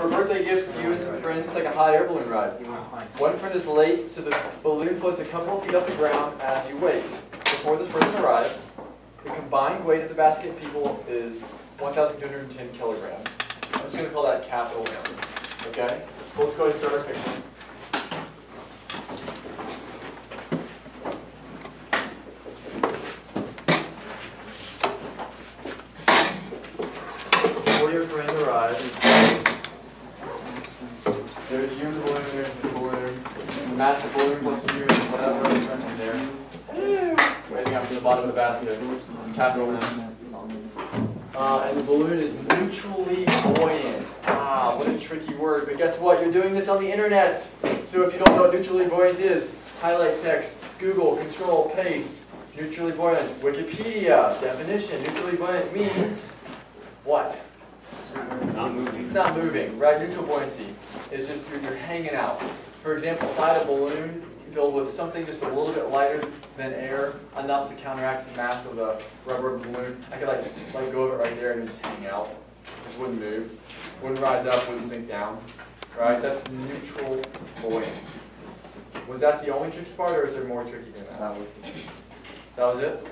For a birthday gift, you and some friends take a hot air balloon ride. One friend is late, so the balloon floats a couple of feet off the ground as you wait. Before this person arrives, the combined weight of the basket of people is 1,210 kilograms. I'm just going to call that capital M. Okay? So let's go ahead and start our picture. Before your friend arrives, there's you and the balloon, there's the balloon, the massive balloon plus you and whatever other friends in there. Waiting up to the bottom of the basket. It's capital M. And the balloon is neutrally buoyant. Ah, what a tricky word. But guess what? You're doing this on the internet. So if you don't know what neutrally buoyant is, highlight text, Google, Control, paste. Neutrally buoyant. Wikipedia. Definition. Neutrally buoyant means what? Not moving. It's not moving, right? Neutral buoyancy is just you're hanging out. For example, if I had a balloon filled with something just a little bit lighter than air, enough to counteract the mass of the rubber of the balloon, I could let go of it right there and just hang out. It just wouldn't move. Wouldn't rise up, wouldn't sink down. Right? That's neutral buoyancy. Was that the only tricky part, or is there more tricky than that? That was it?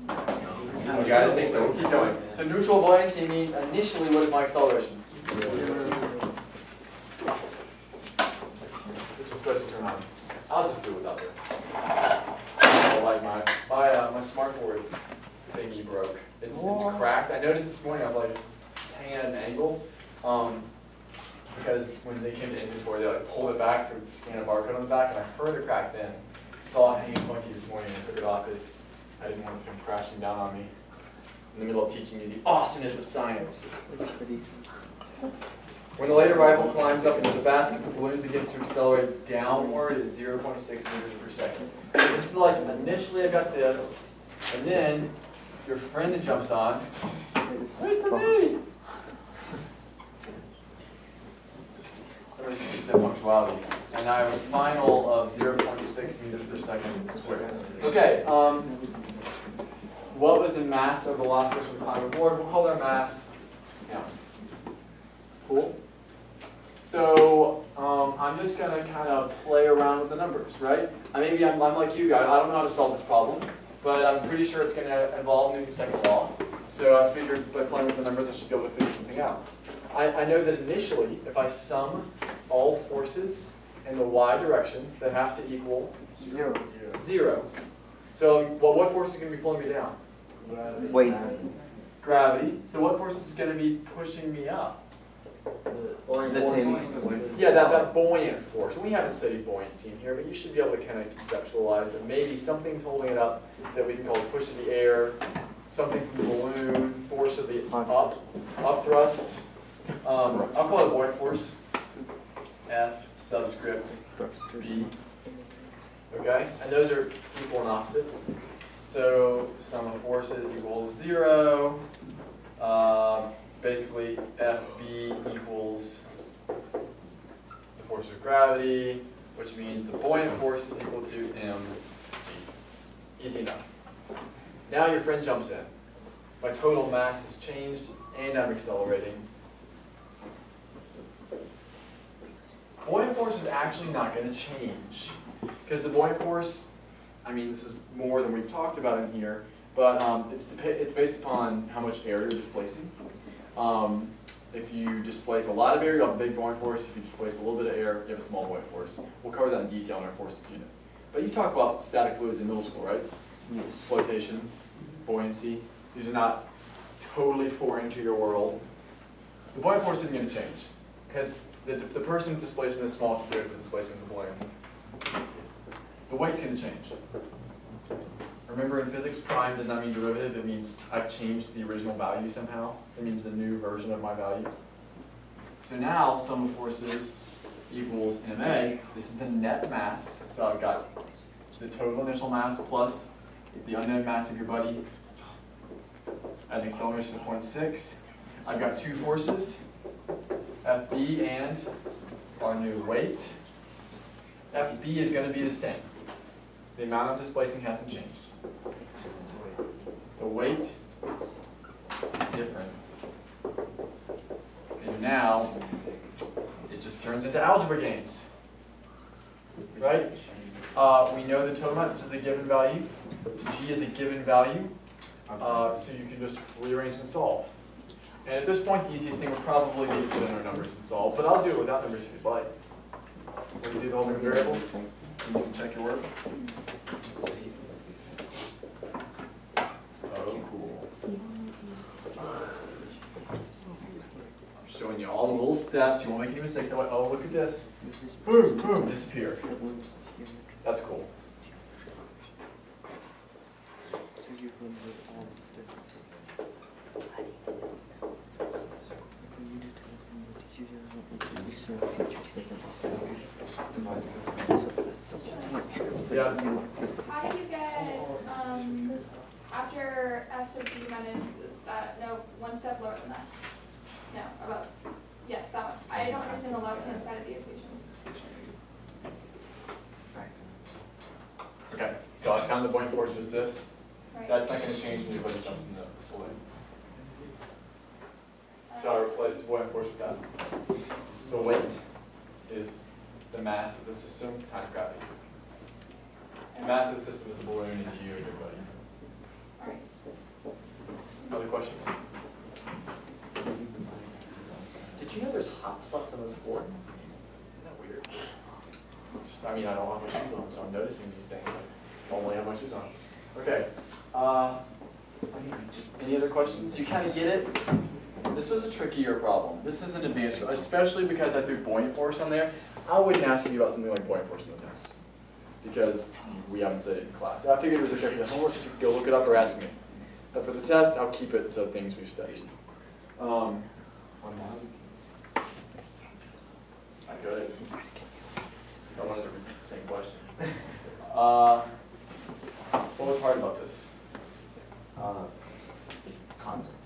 Okay, I didn't think so. We'll keep going. So neutral buoyancy means initially what is my acceleration? This was supposed to turn on. I'll just do it without it. Like my smartboard thingy broke. It's cracked. I noticed this morning. I was like, it's hanging at an angle. Because when they came to inventory, they pulled it back to scan a barcode on the back, and I heard a crack then. Saw it hanging funky this morning and took it off because I didn't want it to come crashing down on me in the middle of teaching you the awesomeness of science. When the late arrival climbs up into the basket, the balloon begins to accelerate downward at 0.6 meters per second. So this is like initially I got this, and then your friend jumps on. Wait for me! Somebody should teach that punctuality. And I have a final of 0.6 meters per second squared. Okay, what was the mass of the last person climbing aboard? We'll call their mass M. Cool? So I'm just going to kind of play around with the numbers, right? Maybe I'm like you guys. I don't know how to solve this problem, but I'm pretty sure it's going to involve Newton's second law. So I figured by playing with the numbers, I should be able to figure something out. I know that initially, if I sum all forces in the y direction, they have to equal 0. So what force is going to be pulling me down? Weight. Gravity. So what force is going to be pushing me up? The same. Yeah, that buoyant force. We haven't studied buoyancy in here, but you should be able to kind of conceptualize that maybe something's holding it up that we can call the push of the air, something from the balloon, force of the up thrust. I'll call it buoyant force. F subscript B. Okay? And those are equal and opposite. So sum of forces equals 0. Basically, FB equals the force of gravity, which means the buoyant force is equal to mg. Easy enough. Now your friend jumps in. My total mass has changed, and I'm accelerating. Buoyant force is actually not going to change, because the buoyant force, I mean, this is more than we've talked about in here, but it's based upon how much air you're displacing. If you displace a lot of air, you have a big buoyant force. If you displace a little bit of air, you have a small buoyant force. We'll cover that in detail in our forces unit. But you talk about static fluids in middle school, right? Yes. Flotation, buoyancy. These are not totally foreign to your world. The buoyant force isn't going to change, because the person's displacement is small compared to the displacement of the balloon. The weight's going to change. Remember, in physics, prime does not mean derivative. It means I've changed the original value somehow. It means the new version of my value. So now, sum of forces equals ma. This is the net mass. So I've got the total initial mass plus the unknown mass of your buddy at an acceleration of 0.6. I've got two forces, FB and our new weight. FB is going to be the same. The amount I'm displacing hasn't changed. The weight is different. And now it just turns into algebra games, right? We know the total mass is a given value. G is a given value, so you can just rearrange and solve. And at this point, the easiest thing would probably be to put in our numbers and solve, but I'll do it without numbers if you'd like. We'll do the whole different variables, and you can check your work. Oh, cool. I'm showing you all the little steps. You won't make any mistakes. That way, oh, look at this. Boom, boom, disappear. That's cool. Yeah. How do you get, after S of B minus, no, one step lower than that? No, above. Yes, that one. I don't understand the left-hand side of the equation. Okay, so I found the buoyant force was this. Right. That's not going to change when you put it jumps in the balloon. So I replaced the buoyant force with that. The weight is the mass of the system times gravity. The mass of the system is the balloon and you and your buddy. All right. Other questions? Did you know there's hot spots on this floor? Isn't that weird? Just, I mean, I don't have my shoes on, so I'm noticing these things. I only have my shoes on. Okay. Any other questions? You kind of get it? This was a trickier problem. This is an advanced, especially because I threw buoyant force on there. I wouldn't ask you about something like buoyant force in the test, because we haven't said it in class. I figured it was okay for the homework, so you could go look it up or ask me. But for the test, I'll keep it to things we've studied. I could. I wanted to repeat the same question. What was hard about this? Concept.